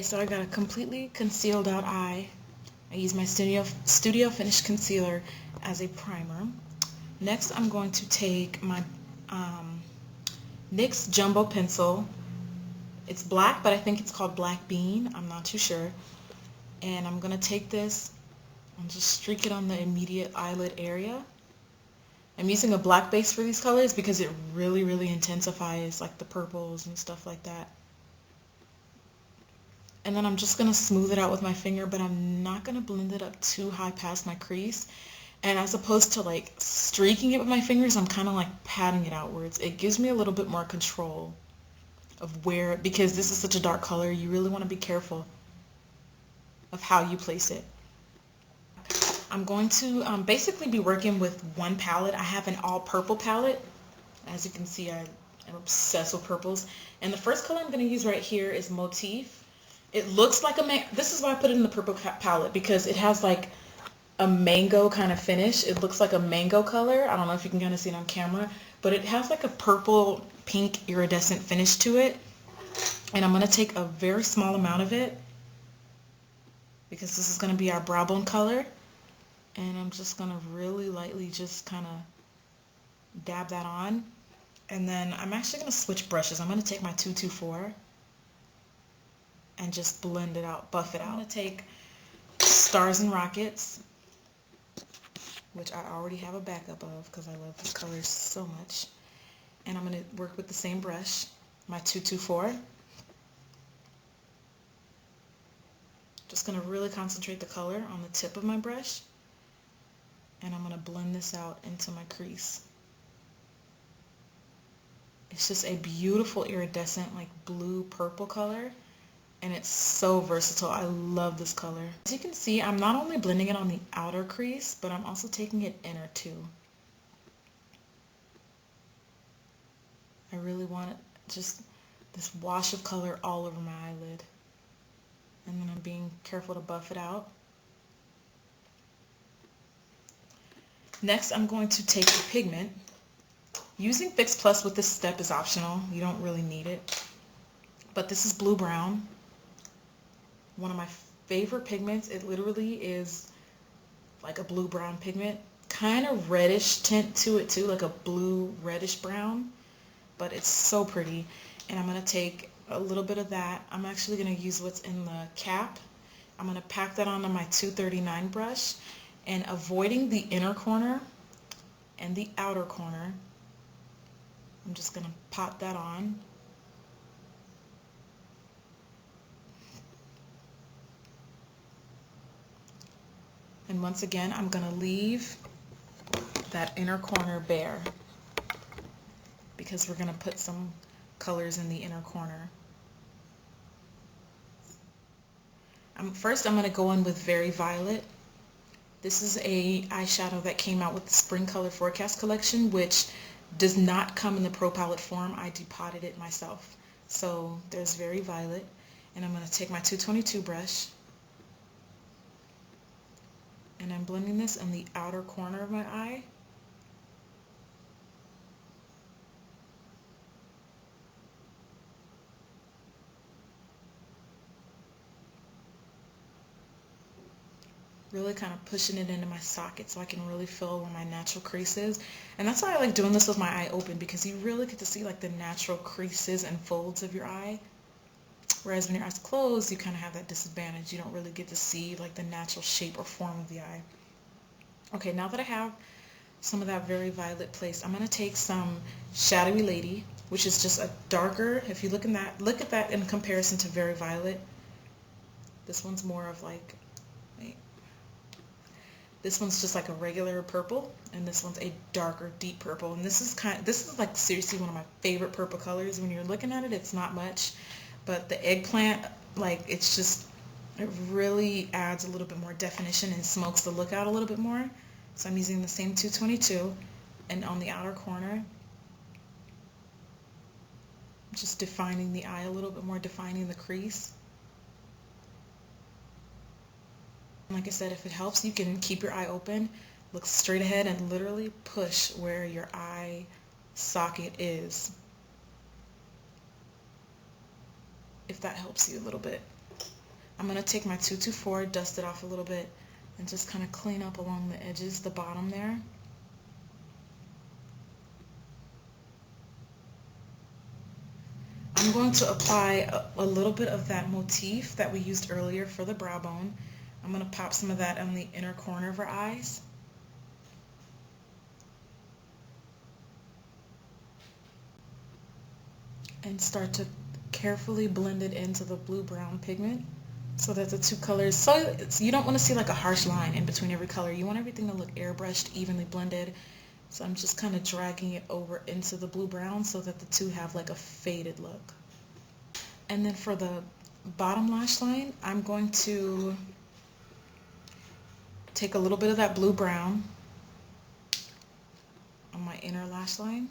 Okay, so I got a completely concealed out eye. I use my Studio Finish concealer as a primer. Next, I'm going to take my NYX Jumbo Pencil. It's black, but I think it's called Black Bean. I'm not too sure. And I'm going to take this and just streak it on the immediate eyelid area. I'm using a black base for these colors because it really, really intensifies like the purples and stuff like that. And then I'm just going to smooth it out with my finger, but I'm not going to blend it up too high past my crease. And as opposed to like streaking it with my fingers, I'm kind of like patting it outwards. It gives me a little bit more control of where, because this is such a dark color, you really want to be careful of how you place it. I'm going to basically be working with one palette. I have an all purple palette. As you can see, I'm obsessed with purples. And the first color I'm going to use right here is Motif. It looks like this is why I put it in the purple palette, because it has like a mango kind of finish. It looks like a mango color. I don't know if you can kind of see it on camera, but it has like a purple pink iridescent finish to it. And I'm going to take a very small amount of it because this is going to be our brow bone color. And I'm just going to really lightly just kind of dab that on. And then I'm actually going to switch brushes. I'm going to take my 224 and just blend it out, buff it out. I'm going to take Stars and Rockets, which I already have a backup of because I love this color so much. And I'm going to work with the same brush, my 224. Just going to really concentrate the color on the tip of my brush. And I'm going to blend this out into my crease. It's just a beautiful iridescent like blue purple color. And it's so versatile. I love this color. As you can see, I'm not only blending it on the outer crease, but I'm also taking it inner too. I really want it, just this wash of color all over my eyelid. And then I'm being careful to buff it out. Next, I'm going to take the pigment. Using Fix Plus with this step is optional. You don't really need it. But this is Blue Brown. One of my favorite pigments. It literally is like a blue brown pigment. Kind of reddish tint to it too, like a blue reddish brown. But it's so pretty. And I'm going to take a little bit of that. I'm actually going to use what's in the cap. I'm going to pack that onto my 239 brush. And avoiding the inner corner and the outer corner, I'm just going to pop that on. And once again, I'm going to leave that inner corner bare because we're going to put some colors in the inner corner. First, I'm going to go in with Very Violet. This is a eyeshadow that came out with the Spring Color Forecast collection, which does not come in the Pro Palette form. I depotted it myself. So there's Very Violet. And I'm going to take my 222 brush. And I'm blending this in the outer corner of my eye. Really kind of pushing it into my socket so I can really feel where my natural crease is. And that's why I like doing this with my eye open, because you really get to see like the natural creases and folds of your eye. Whereas when your eyes closed, you kind of have that disadvantage. You don't really get to see like the natural shape or form of the eye. Okay, now that I have some of that Very Violet placed, I'm going to take some Shadowy Lady, which is just a darker, if you look at that in comparison to Very Violet. This one's more of like, this one's just like a regular purple, and this one's a darker, deep purple. And this is like seriously one of my favorite purple colors. When you're looking at it, it's not much, but the eggplant, like it really adds a little bit more definition and smokes the look out a little bit more. So I'm using the same 222, and on the outer corner, just defining the eye a little bit more, defining the crease. Like I said, if it helps, you can keep your eye open, look straight ahead, and literally push where your eye socket is, if that helps you a little bit. I'm going to take my 224, dust it off a little bit, and just kind of clean up along the edges, the bottom there. I'm going to apply a little bit of that motif that we used earlier for the brow bone. I'm going to pop some of that on the inner corner of her eyes. And start to carefully blend it into the blue-brown pigment so that the two colors, so you don't want to see like a harsh line in between every color. You want everything to look airbrushed, evenly blended. So I'm just kind of dragging it over into the blue-brown so that the two have like a faded look. And then for the bottom lash line, I'm going to take a little bit of that blue-brown on my inner lash line.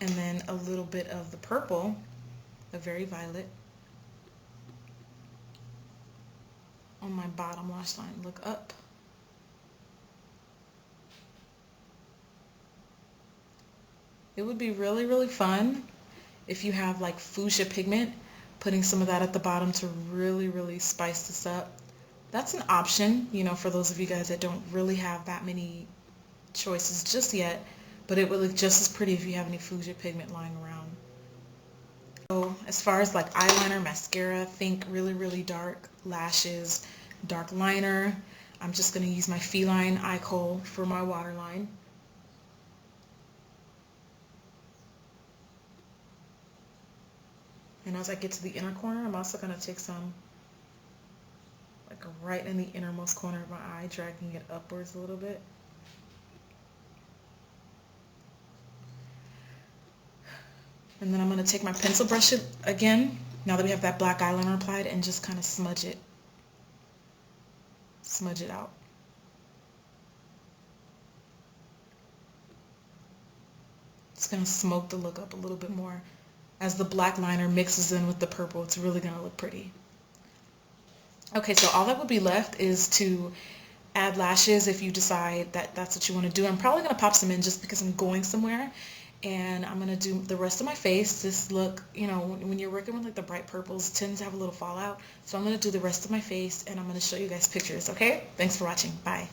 And then a little bit of the purple, the very violet, on my bottom lash line. Look up. It would be really, really fun if you have like fuchsia pigment, putting some of that at the bottom to really, really spice this up. That's an option, you know, for those of you guys that don't really have that many choices just yet. But it would look just as pretty if you have any fuchsia pigment lying around. So as far as like eyeliner, mascara, think really, really dark lashes, dark liner. I'm just going to use my Feline eye kohl for my waterline. And as I get to the inner corner, I'm also going to take some, like right in the innermost corner of my eye, dragging it upwards a little bit. And then I'm going to take my pencil brush again, now that we have that black eyeliner applied, and just kind of smudge it out. It's going to smoke the look up a little bit more. As the black liner mixes in with the purple, it's really going to look pretty. Okay, so all that would be left is to add lashes if you decide that that's what you want to do. I'm probably going to pop some in just because I'm going somewhere. And I'm going to do the rest of my face. This look, you know, when you're working with like the bright purples, tends to have a little fallout. So I'm going to do the rest of my face and I'm going to show you guys pictures, okay? Thanks for watching. Bye.